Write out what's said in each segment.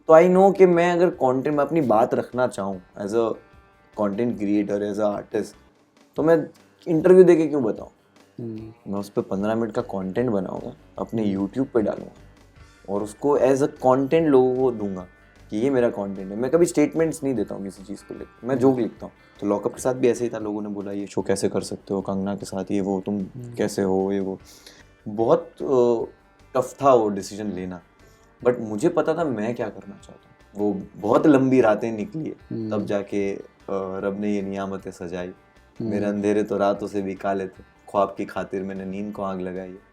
तो I know कि मैं अगर कंटेंट में अपनी बात रखना चाहूँ as a content creator, as a artist, तो मैं इंटरव्यू देके क्यों बताऊँ? मैं उस पर 15 मिनट का कंटेंट बनाऊंगा, अपने यूट्यूब पे डालूंगा और उसको एज अ कंटेंट लोगों को दूंगा कि ये मेरा कंटेंट है। मैं कभी स्टेटमेंट्स नहीं देता हूँ किसी चीज़ को लेकर, मैं जोक लिखता हूँ। तो लॉकअप के साथ भी ऐसे ही था, लोगों ने बोला ये शो कैसे कर सकते हो, कंगना के साथ ये वो, तुम कैसे हो, ये वो। बहुत टफ था वो डिसीजन लेना, बट मुझे पता था मैं क्या करना चाहता हूँ। वो बहुत लंबी रातें निकली है, तब जाके रब ने ये नियामतें सजाई। मेरे अंधेरे तो रातों से भी काले थे, ख्वाब की खातिर मैंने नींद को आग लगाई है।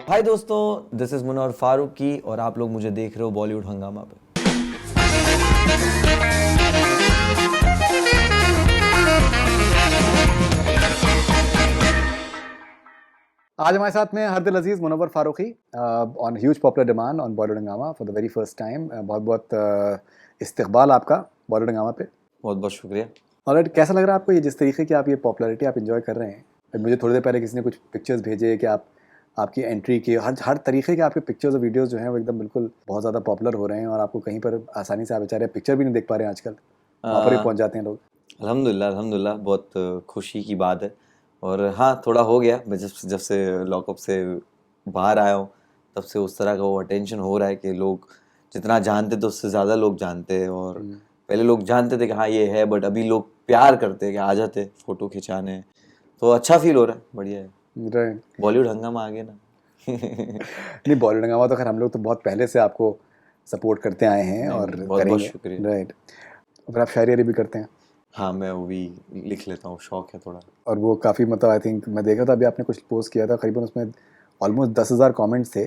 हाय दोस्तों, दिस इज मुनव्वर फारूकी और आप लोग मुझे देख रहे हो बॉलीवुड हंगामा पे। आज हमारे साथ में हरदिल अजीज Munawar Faruqui on huge popular demand on Bollywood Hungama for the very first time. बहुत बहुत इस्तकबाल आपका बॉलीवुड हंगामा पे। बहुत बहुत शुक्रिया। और कैसा लग रहा है आपको ये जिस तरीके की आप ये पॉपुलैरिटी आप इंजॉय कर रहे हैं? मुझे थोड़ी देर पहले किसी ने कुछ पिक्चर्स भेजे कि आप आपकी एंट्री की हर तरीके के आपके पिक्चर्स और वीडियोस जो हैं वो एकदम बिल्कुल बहुत ज़्यादा पॉपुलर हो रहे हैं और आपको कहीं पर आसानी से आप बेचारे पिक्चर भी नहीं देख पा रहे हैं आजकल, वहाँ पर भी पहुँच जाते हैं लोग। अल्हम्दुलिल्लाह बहुत खुशी की बात है। और हाँ, थोड़ा हो गया, मैं जब से लॉकअप से बाहर आया हूँ तब से उस तरह का वो अटेंशन हो रहा है कि लोग जितना जानते थे उससे ज़्यादा लोग जानते हैं। और पहले लोग जानते थे कि हाँ ये है, बट अभी लोग प्यार करते हैं कि आ जाते फ़ोटो खिंचाने। तो अच्छा फील हो रहा है, बढ़िया है। राइट। बॉलीवुड हंगामा आ गया ना। नहीं, बॉलीवुड हंगामा तो खैर हम लोग तो बहुत पहले से आपको सपोर्ट करते आए हैं और बहुत करेंगे। शुक्रिया। राइट। और आप शायरी भी करते हैं? हाँ, मैं वो भी लिख लेता हूँ, शौक है थोड़ा। और वो काफ़ी मतलब आई थिंक मैं देखा था अभी आपने कुछ पोस्ट किया था, करीबन उसमें ऑलमोस्ट 10,000 कमेंट्स थे,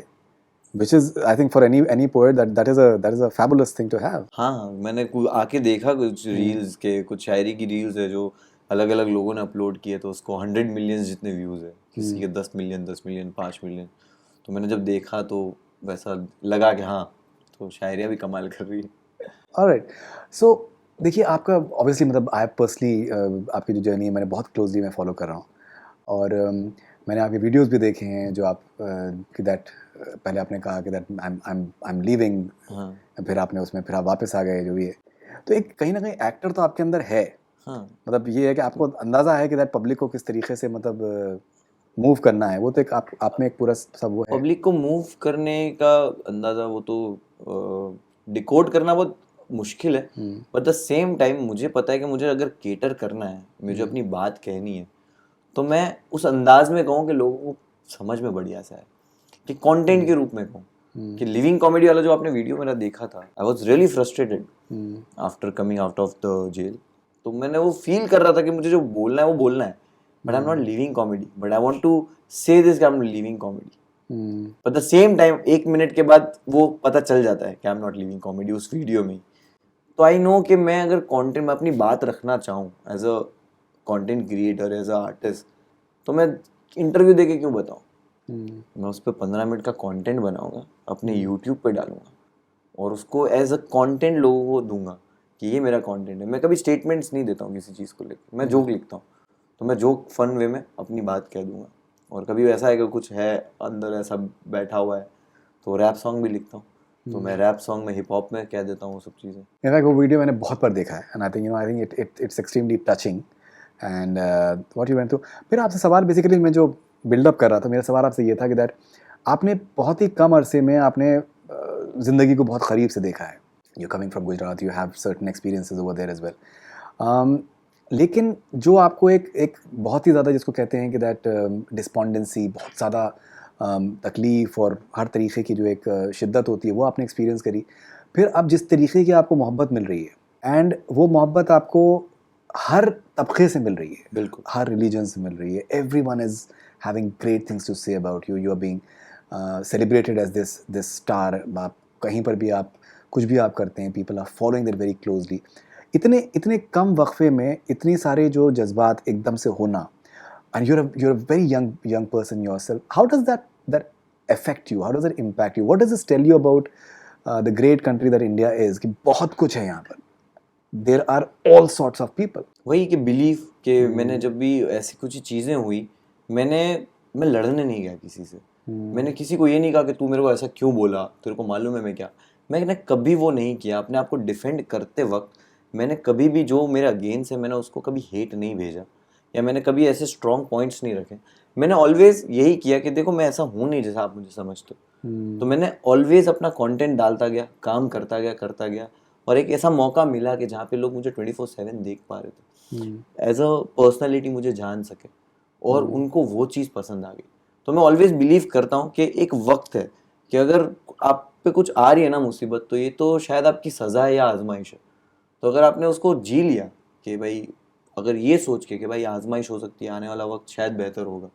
which is I think for any poet that is a fabulous thing to have. हाँ, मैंने आके देखा कुछ रील्स के, कुछ शायरी की रील्स है जो अलग अलग लोगों ने अपलोड किए, तो उसको 100 मिलियन जितने व्यूज़ है, किसी के 10 मिलियन 5 मिलियन। तो मैंने जब देखा तो वैसा लगा कि हाँ, तो शायरियाँ भी कमाल कर रही है। ऑलराइट। सो देखिए, आपका ऑब्वियसली मतलब आई पर्सनली आपकी जो जर्नी है मैंने बहुत क्लोजली मैं फॉलो कर रहा हूँ और मैंने आपके वीडियोस भी देखे हैं जो आप कि दैट पहले आपने कहा कि दैट आई एम लीविंग, फिर आपने उसमें फिर आप वापस आ गए, जो भी है। तो एक कहीं ना कहीं एक्टर तो आपके अंदर है। हाँ, मतलब ये है कि आपको अंदाज़ा है कि दैट पब्लिक को किस तरीके से मतलब मूव करना है, वो तो एक आप में एक पूरा सब वो है। पब्लिक को मूव करने का अंदाज़ा वो तो डिकोड करना बहुत मुश्किल है, बट द सेम टाइम मुझे पता है कि मुझे अगर केटर करना है, मुझे अपनी बात कहनी है, तो मैं उस अंदाज में कहूँ कि लोगों को समझ में बढ़िया सा है, कि कंटेंट के रूप में कहूँ। कि लिविंग कॉमेडी वाला जो आपने वीडियो मेरा देखा था, I was really frustrated after coming out of the jail. तो मैंने वो फील कर रहा था कि मुझे जो बोलना है वो बोलना है, but I am not living comedy, but I want to say this कि I am living comedy. But the same time 1 minute के बाद वो पता चल जाता है कि I am not living comedy उस वीडियो में। तो आई नो कि मैं अगर कंटेंट में अपनी बात रखना चाहूँ as a content creator, as a artist, तो मैं इंटरव्यू देके क्यों बताऊँ? मैं उस पर 15 मिनट का कंटेंट बनाऊंगा, अपने यूट्यूब पे डालूंगा और उसको एज अ कंटेंट लोगों को दूंगा कि ये मेरा कंटेंट है। मैं कभी स्टेटमेंट्स नहीं देता हूँ किसी चीज़ को लेकर, मैं जोक लिखता हूँ। तो मैं जोक फन वे में अपनी बात कह दूंगा। और कभी ऐसा है कि कुछ है अंदर ऐसा बैठा हुआ है, तो रैप सॉन्ग भी लिखता हूँ, तो मैं रैप सॉन्ग में हिप हॉप में कह देता हूँ वो सब चीज़ें। इनफैक्ट वो वीडियो मैंने बहुत बार देखा है and I think it's extremely touching and what you went through. फिर आपसे सवाल बेसिकली मैं जो बिल्डअप कर रहा था, मेरा सवाल आपसे ये था कि दैट आपने बहुत ही कम अरसे में आपने ज़िंदगी को बहुत करीब से देखा है। You coming from Gujarat, you have certain experiences over there as well. लेकिन जो आपको एक बहुत ही ज़्यादा जिसको कहते हैं कि दैट डिस्पॉन्डेंसी, बहुत ज़्यादा तकलीफ़ और हर तरीके की जो एक शिद्दत होती है वो आपने एक्सपीरियंस करी। फिर अब जिस तरीके की आपको मोहब्बत मिल रही है एंड वो मोहब्बत आपको हर तबके से मिल रही है, बिल्कुल। हर रिलीजन से मिल रही है। Everyone is having great things to say about you, you are being celebrated as this star. आप कहीं पर भी आप कुछ भी आप करते हैं, people are following that very closely. इतने इतने कम वक्फे में इतनी सारे जो जज्बात एकदम से होना, and you're a very young person yourself. How does that affect you? How does it impact you? What does this tell you about the great country that India is? कि बहुत कुछ है यहाँ पर. There are all sorts of people. वही कि belief कि मैंने जब भी ऐसी कुछ चीज़ें हुई, मैंने मैं लड़ने नहीं गया किसी से। मैंने किसी को ये नहीं कहा कि तू मेरे को ऐसा क्यों बोला, तेरे को मालूम है मैं क्या। मैंने कभी वो नहीं किया। अपने आप को डिफेंड करते वक्त मैंने कभी भी जो मेरा अगेंस्ट है मैंने उसको कभी हेट नहीं भेजा, या मैंने कभी ऐसे स्ट्रॉन्ग पॉइंट्स नहीं रखे। मैंने ऑलवेज यही किया कि देखो मैं ऐसा हूँ नहीं जैसा आप मुझे समझते हो। तो मैंने ऑलवेज अपना कंटेंट डालता गया, काम करता गया, और एक ऐसा मौका मिला कि जहाँ पे लोग मुझे 24/7 देख पा रहे थे, एज अ पर्सनैलिटी मुझे जान सके, और उनको वो चीज़ पसंद आ गई। तो मैं ऑलवेज बिलीव करता हूँ कि एक वक्त है कि अगर आप पे कुछ आ रही है ना मुसीबत, तो ये तो शायद आपकी सज़ा है या आजमाइश है। तो अगर आपने उसको जी लिया कि भाई, अगर ये सोच के कि भाई आजमाइश हो सकती है, आने वाला वक्त शायद बेहतर होगा,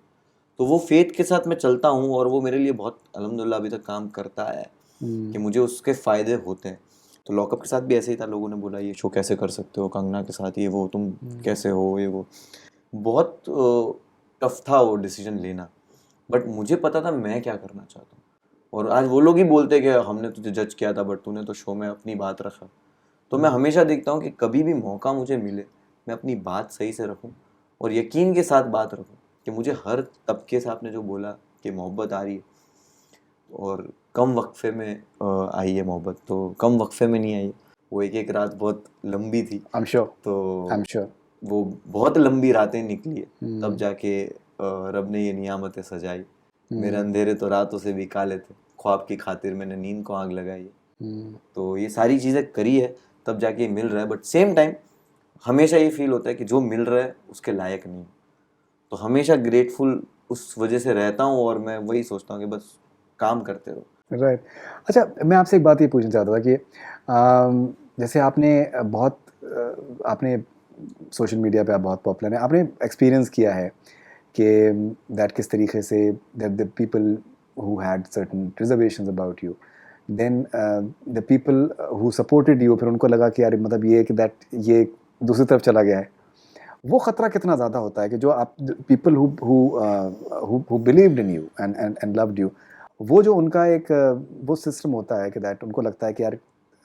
तो वो फेथ के साथ मैं चलता हूँ, और वो मेरे लिए बहुत अल्हम्दुलिल्लाह अभी तक काम करता है कि मुझे उसके फ़ायदे होते हैं। तो लॉकअप के साथ भी ऐसे ही था, लोगों ने बोला ये शो कैसे कर सकते हो कंगना के साथ, ये वो तुम कैसे हो, ये वो बहुत टफ था वो डिसीजन लेना। बट मुझे पता था मैं क्या करना चाहता हूँ, और आज वो लोग ही बोलते कि हमने तुझे जज किया था बट तूने तो शो में अपनी बात रखा। तो मैं हमेशा देखता हूँ कि कभी भी मौका मुझे मिले मैं अपनी बात सही से रखूँ, और यकीन के साथ बात रखूँ कि मुझे हर तबके से आपने जो बोला कि मोहब्बत आ रही है, और कम वक्फे में आई है मोहब्बत, तो कम वक्फे में नहीं आई। वो एक एक रात बहुत लंबी थी। I'm sure. तो I'm sure. वो बहुत लंबी रातें निकली है, तब जाके रब ने ये नियामतें सजाई। मेरे अंधेरे तो रातों से भी काले थे, ख्वाब की खातिर मैंने नींद को आग लगाई है। तो ये सारी चीज़ें करी है, तब जाके ये मिल रहा है। बट सेम टाइम हमेशा ये फील होता है कि जो मिल रहा है उसके लायक नहीं। तो हमेशा ग्रेटफुल उस वजह से रहता हूँ, और मैं वही सोचता हूँ कि बस काम करते रहो। राइट। अच्छा, मैं आपसे एक बात ये पूछना चाहता था कि जैसे आपने आपने सोशल मीडिया पे आप बहुत पॉपुलर हैं, आपने एक्सपीरियंस किया है कि दैट किस तरीके से that the people who had certain reservations about you, then the people who supported you, फिर उनको लगा कि यार मतलब ये कि दैट ये दूसरी तरफ चला गया है। वो खतरा कितना ज़्यादा होता है कि जो आप people who believed in you and loved you, वो जो उनका एक वो सिस्टम होता है कि दैट उनको लगता है कि यार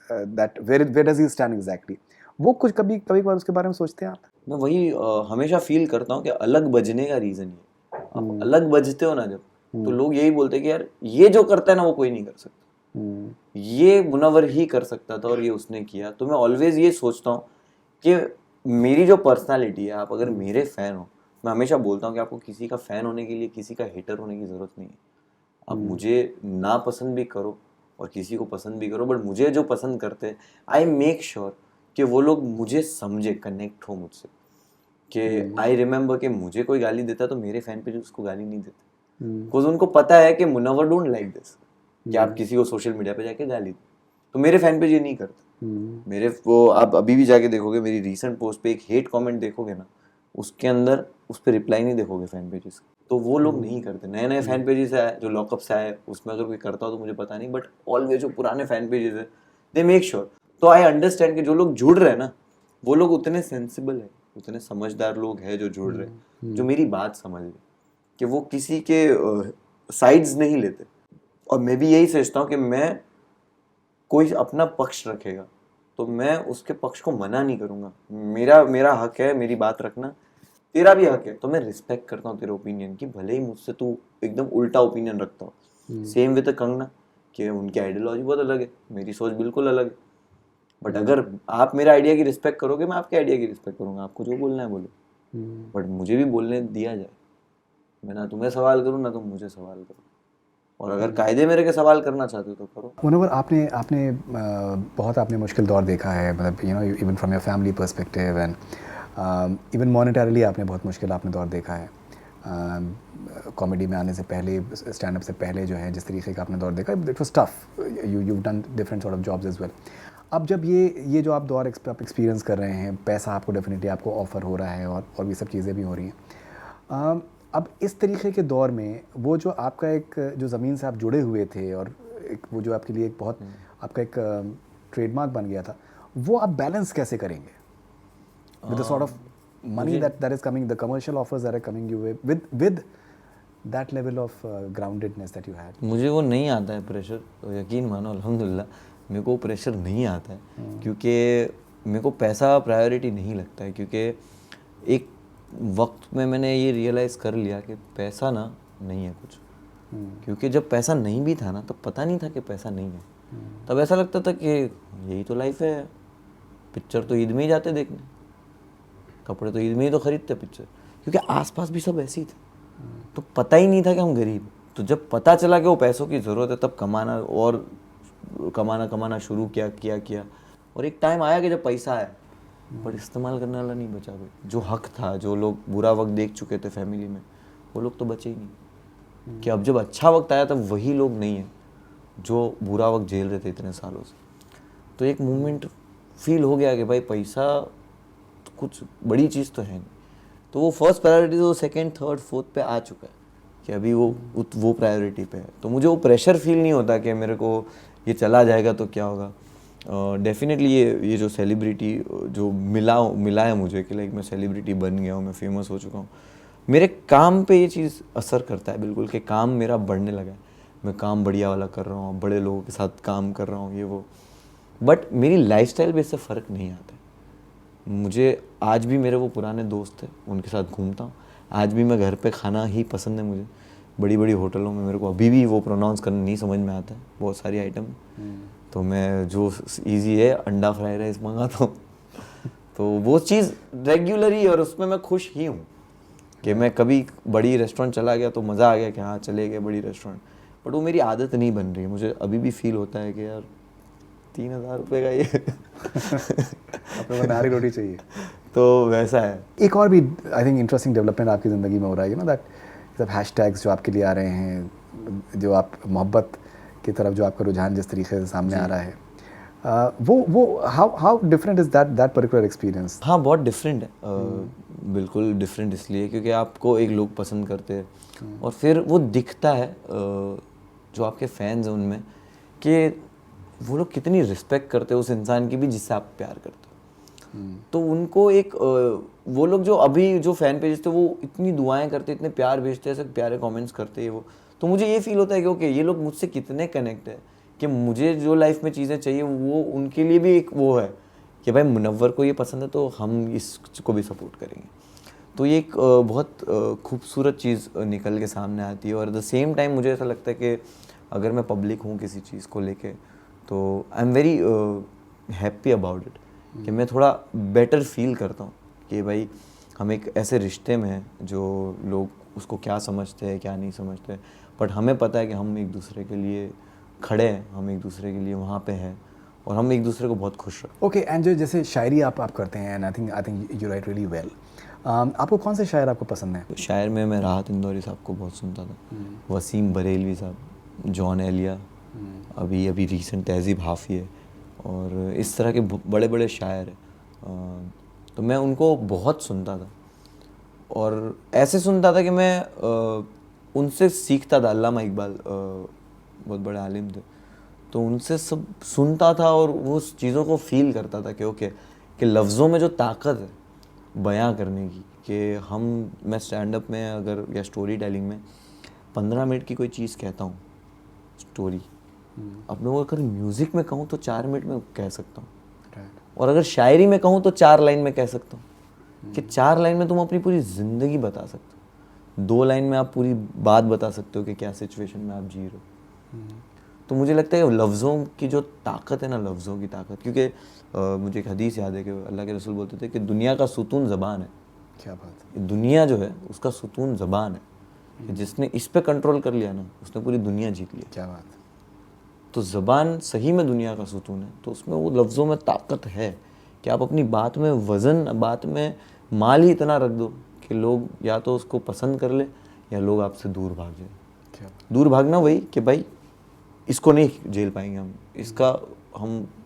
that where does he stand exactly, वो कुछ कभी कभी बार उसके बारे में सोचते हैं आप? मैं वही हमेशा फील करता हूँ कि अलग बजने का रीज़न ये, आप अलग बजते हो ना जब, तो लोग यही बोलते हैं कि यार ये जो करता है ना वो कोई नहीं कर सकता, ये मुनव्वर ही कर सकता था और ये उसने किया। तो मैं ऑलवेज ये सोचता हूँ कि मेरी जो पर्सनालिटी है, आप अगर मेरे फैन हो, मैं हमेशा बोलता हूँ कि आपको किसी का फैन होने के लिए किसी का हेटर होने की ज़रूरत नहीं है। आप मुझे ना पसंद भी करो और किसी को पसंद भी करो, बट मुझे जो पसंद करते हैं आई मेक श्योर कि वो लोग मुझे समझे, कनेक्ट हो मुझसे। कि आई रिमेंबर कि मुझे कोई गाली देता है तो मेरे फैन पे जो उसको गाली नहीं देते, बिकॉज उनको पता है कि मुनव्वर डोंट लाइक दिस, कि आप किसी को सोशल मीडिया पे जाके गाली दो। तो मेरे फैन पे ये नहीं करते। मेरे वो आप अभी भी जाके देखोगे, मेरी रीसेंट पोस्ट पे एक हेट कमेंट देखोगे ना, उसके अंदर उस पर रिप्लाई नहीं देखोगे फैन पेजेस। तो वो लोग नहीं करते। नए नए फैन पेजेस आए जो लॉकअप से आए, उसमें अगर कोई करता हो तो मुझे पता नहीं, बट ऑलवेज जो पुराने फैन पेजेस है दे मेक श्योर। तो आई अंडरस्टैंड कि जो लोग जुड़ रहे हैं ना, वो लोग उतने सेंसिबल है, उतने समझदार लोग हैं जो जुड़ रहे हैं, जो मेरी बात समझ रहे, कि वो किसी के साइड्स नहीं लेते। और मैं भी यही सोचता हूँ कि मैं कोई अपना पक्ष रखेगा तो मैं उसके पक्ष को मना नहीं करूँगा। मेरा मेरा हक है मेरी बात रखना, तेरा भी हक है। तो मैं रिस्पेक्ट करता हूँ तेरे ओपिनियन की, भले ही मुझसे तू एकदम उल्टा ओपिनियन रखता हो। सेम विद कंगना, कि उनकी आइडियोलॉजी बहुत अलग है, मेरी सोच बिल्कुल अलग है। बट अगर आप मेरे आइडिया की रिस्पेक्ट करोगे, मैं आपके आइडिया की रिस्पेक्ट करूँगा। आपको जो बोलना है बोलो, बट मुझे भी बोलने दिया जाए। मैं ना तुम्हें सवाल करूँ ना तुम मुझे सवाल करो, और अगर कायदे मेरे के सवाल करना चाहते हो तो करो। मुनव्वर, आपने आपने बहुत आपने मुश्किल दौर देखा है, मतलब you know even from your family perspective and even monetarily आपने बहुत मुश्किल आपने दौर देखा है। कॉमेडी में आने से पहले, स्टैंड अप से पहले जो है जिस तरीके का आपने दौर देखा, it was tough, you done different sort of jobs as well. अब जब ये जो आप दौर आप एक्सपीरियंस कर रहे हैं, पैसा आपको डेफिनेटली आपको ऑफ़र हो रहा है और ये सब चीज़ें भी हो रही हैं, अब इस तरीके के दौर में वो जो आपका एक जो ज़मीन से आप जुड़े हुए थे और एक वो जो आपके लिए एक बहुत आपका एक ट्रेडमार्क बन गया था, वो आप बैलेंस कैसे करेंगे with the sort of money that is coming, the commercial offers that are coming you with that level of groundedness that you had? मुझे वो नहीं आता है प्रेशर, तो यकीन मानो अल्हम्दुलिल्लाह मेरे को प्रेशर नहीं आता है, क्योंकि मेरे को पैसा प्रायोरिटी नहीं लगता है। क्योंकि एक वक्त में मैंने ये रियलाइज़ कर लिया कि पैसा ना नहीं है कुछ। क्योंकि जब पैसा नहीं भी था ना तब पता नहीं था कि पैसा नहीं है। तब ऐसा लगता था कि यही तो लाइफ है, पिक्चर तो ईद में ही जाते देखने, कपड़े तो ईद में ही तो खरीदते पिक्चर, क्योंकि आसपास भी सब ऐसे ही थे। तो पता ही नहीं था कि हम गरीब हैं। तो जब पता चला कि वो पैसों की ज़रूरत है तब कमाना शुरू किया और एक टाइम आया कि जब पैसा आया पर इस्तेमाल करने वाला नहीं बचा भाई। जो हक था, जो लोग बुरा वक्त देख चुके थे फैमिली में, वो लोग तो बचे ही नहीं। कि अब जब अच्छा वक्त आया तब वही लोग नहीं है जो बुरा वक्त झेल रहे थे इतने सालों से। तो एक मोमेंट फील हो गया कि भाई पैसा तो कुछ बड़ी चीज़ तो है नहीं। तो वो फर्स्ट प्रायोरिटी तो सेकंड, थर्ड, फोर्थ पे आ चुका है कि अभी वो प्रायोरिटी पे है। तो मुझे वो प्रेशर फील नहीं होता कि मेरे को ये चला जाएगा तो क्या होगा। डेफिनेटली ये जो सेलिब्रिटी जो मिला है मुझे कि लाइक मैं सेलिब्रिटी बन गया हूँ, मैं फेमस हो चुका हूँ, मेरे काम पे ये चीज़ असर करता है बिल्कुल कि काम मेरा बढ़ने लगा है। मैं काम बढ़िया वाला कर रहा हूँ, बड़े लोगों के साथ काम कर रहा हूँ, ये वो। बट मेरी लाइफस्टाइल पे इससे फ़र्क नहीं आता है। मुझे आज भी मेरे वो पुराने दोस्त हैं, उनके साथ घूमता हूँ। आज भी मैं घर पे खाना ही पसंद है मुझे। बड़ी बड़ी होटलों में मेरे को अभी भी वो प्रोनाउंस करना नहीं समझ में आता है बहुत सारी आइटम। तो मैं जो इजी है अंडा फ्राई राइस मंगाता हूँ। तो वो चीज़ रेगुलर ही है और उसमें मैं खुश ही हूँ कि मैं कभी बड़ी रेस्टोरेंट चला गया तो मज़ा आ गया कि हाँ चले गए बड़ी रेस्टोरेंट। बट वो मेरी आदत नहीं बन रही है। मुझे अभी भी फील होता है कि यार 3,000 रुपये का ये अपने को नारी रोटी चाहिए। तो वैसा है। एक और भी आई थिंक इंटरेस्टिंग डेवलपमेंट आपकी ज़िंदगी में हो रहा है ना, दैट सब हैशटैग्स जो आपके लिए आ रहे हैं, जो आप मोहब्बत की तरफ जो आपका रुझान जिस तरीके से सामने आ रहा है, वो how different is that particular experience? हाँ बहुत डिफरेंट है। बिल्कुल डिफरेंट इसलिए क्योंकि आपको एक लोग पसंद करते हैं और फिर वो दिखता है जो आपके फैंस हैं उनमें कि वो लोग कितनी रिस्पेक्ट करते हैं उस इंसान की भी जिससे आप प्यार करते हो। तो उनको एक वो लोग जो अभी जो फैन पेज थे वो इतनी दुआएं करते, इतने प्यार भेजते, ऐसे प्यारे कमेंट्स करते हैं वो। तो मुझे ये फील होता है कि ओके ये लोग मुझसे कितने कनेक्ट है कि मुझे जो लाइफ में चीज़ें चाहिए वो उनके लिए भी एक वो है कि भाई मुनव्वर को ये पसंद है तो हम इसको भी सपोर्ट करेंगे। तो ये एक बहुत खूबसूरत चीज़ निकल के सामने आती है। और एट द सेम टाइम मुझे ऐसा लगता है कि अगर मैं पब्लिक हूँ किसी चीज़ को लेके तो I am very happy about it कि मैं थोड़ा बेटर फील करता हूँ कि भाई हम एक ऐसे रिश्ते में हैं जो लोग उसको क्या समझते हैं क्या नहीं समझते, बट हमें पता है कि हम एक दूसरे के लिए खड़े हैं, हम एक दूसरे के लिए वहाँ पे हैं और हम एक दूसरे को बहुत खुश रखते हैं। ओके, एंड जो जैसे शायरी आप करते हैं, and I think you right really well, आपको कौन से शायर आपको पसंद है? तो शायर में मैं राहत इंदौरी साहब को बहुत सुनता था, वसीम बरेलवी साहब, जॉन एलिया, अभी रीसेंट तहज़ीब हाफिज़ और इस तरह के बड़े बड़े शायर हैं। तो मैं उनको बहुत सुनता था और ऐसे सुनता था कि मैं उनसे सीखता था। अल्लामा इकबाल बहुत बड़े आलिम थे, तो उनसे सब सुनता था और उस चीज़ों को फील करता था कि ओके कि लफ्ज़ों में जो ताकत है बयां करने की, कि मैं स्टैंड अप में अगर या स्टोरी टेलिंग में 15 मिनट की कोई चीज़ कहता हूँ स्टोरी, अपने को अगर म्यूज़िक में कहूँ तो 4 मिनट में कह सकता हूँ, और अगर शायरी में कहूँ तो 4 लाइन में कह सकता हूँ। कि 4 लाइन में तुम अपनी पूरी ज़िंदगी बता सकते हो, 2 लाइन में आप पूरी बात बता सकते हो कि क्या सिचुएशन में आप जी रहे हो। तो मुझे लगता है लफ्ज़ों की जो ताकत है ना, लफ्ज़ों की ताकत, क्योंकि मुझे एक हदीस याद है कि अल्लाह के रसूल बोलते थे कि दुनिया का सुतून ज़बान है। क्या बात है। दुनिया जो है उसका सुतून ज़बान है, जिसने इस पे कंट्रोल कर लिया ना उसने पूरी दुनिया जीत लिया। क्या बात है। तो ज़बान सही में दुनिया का सुतून है। तो उसमें वो लफ्ज़ों में ताकत है कि आप अपनी बात में वज़न, बात में माल ही इतना रख दो कि लोग या तो उसको पसंद कर ले या लोग आपसे दूर भाग जाए। क्या दूर भागना वही कि भाई इसको नहीं झेल पाएंगे हम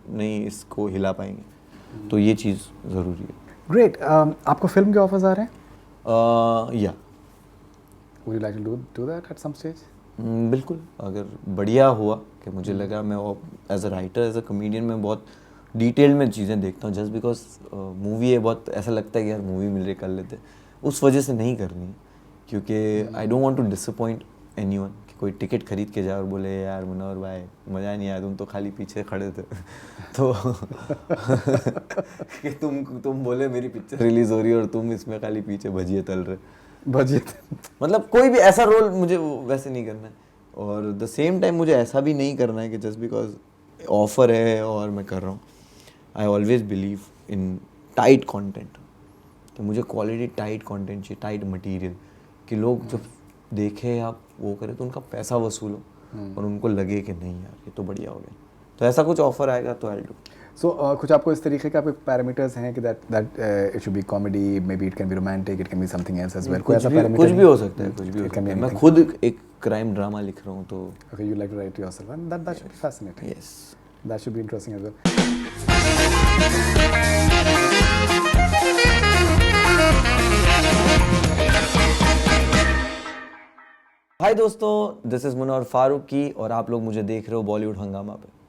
नहीं इसको हिला पाएंगे। तो ये चीज़ ज़रूरी है। ग्रेट। आपको फिल्म के ऑफर्स आ रहे हैं? या would you like to do that at some stage? बिल्कुल, अगर बढ़िया हुआ कि मुझे लगा मैं as a writer, as a comedian मैं बहुत डिटेल में चीज़ें देखता हूँ। जस्ट बिकॉज मूवी है, बहुत ऐसा लगता है कि यार मूवी मिल रही कर लेते, उस वजह से नहीं करनी है। क्योंकि I don't want to disappoint anyone कि कोई टिकट खरीद के जाए और बोले यार मुनव्वर भाई मज़ा नहीं आया, तुम तो खाली पीछे खड़े थे। तो कि तुम बोले मेरी पिक्चर रिलीज़ हो रही है और तुम इसमें खाली पीछे भजिए तल रहे। बजिए मतलब कोई भी ऐसा रोल मुझे वैसे नहीं करना है, और द सेम टाइम मुझे ऐसा भी नहीं करना है कि जस्ट बिकॉज ऑफर है और मैं कर रहा हूँ. I always believe in tight content, कि मुझे क्वालिटी टाइट कंटेंट चाहिए, टाइट मटेरियल, कि लोग जब देखें या वो करें तो उनका पैसा वसूलो और उनको लगे कि नहीं यार ये तो बढ़िया हो गया. तो ऐसा कुछ ऑफर आएगा तो आई डू. सो कुछ आपको इस तरीके का पैरामीटर्स हैं कि that it should be comedy, maybe it can be romantic, it can be something else as well, कोई ऐसा पैरामीटर? कुछ भी हो सकता है, कुछ भी हो सकता है. मैं खुद एक क्राइम ड्रामा लिख रहा हूँ तो. Okay, you like to write yourself, and that should be fascinating. Yes. That should be interesting as well. हाय दोस्तों, दिस इज मुनव्वर फारूकी और आप लोग मुझे देख रहे हो बॉलीवुड हंगामा पे.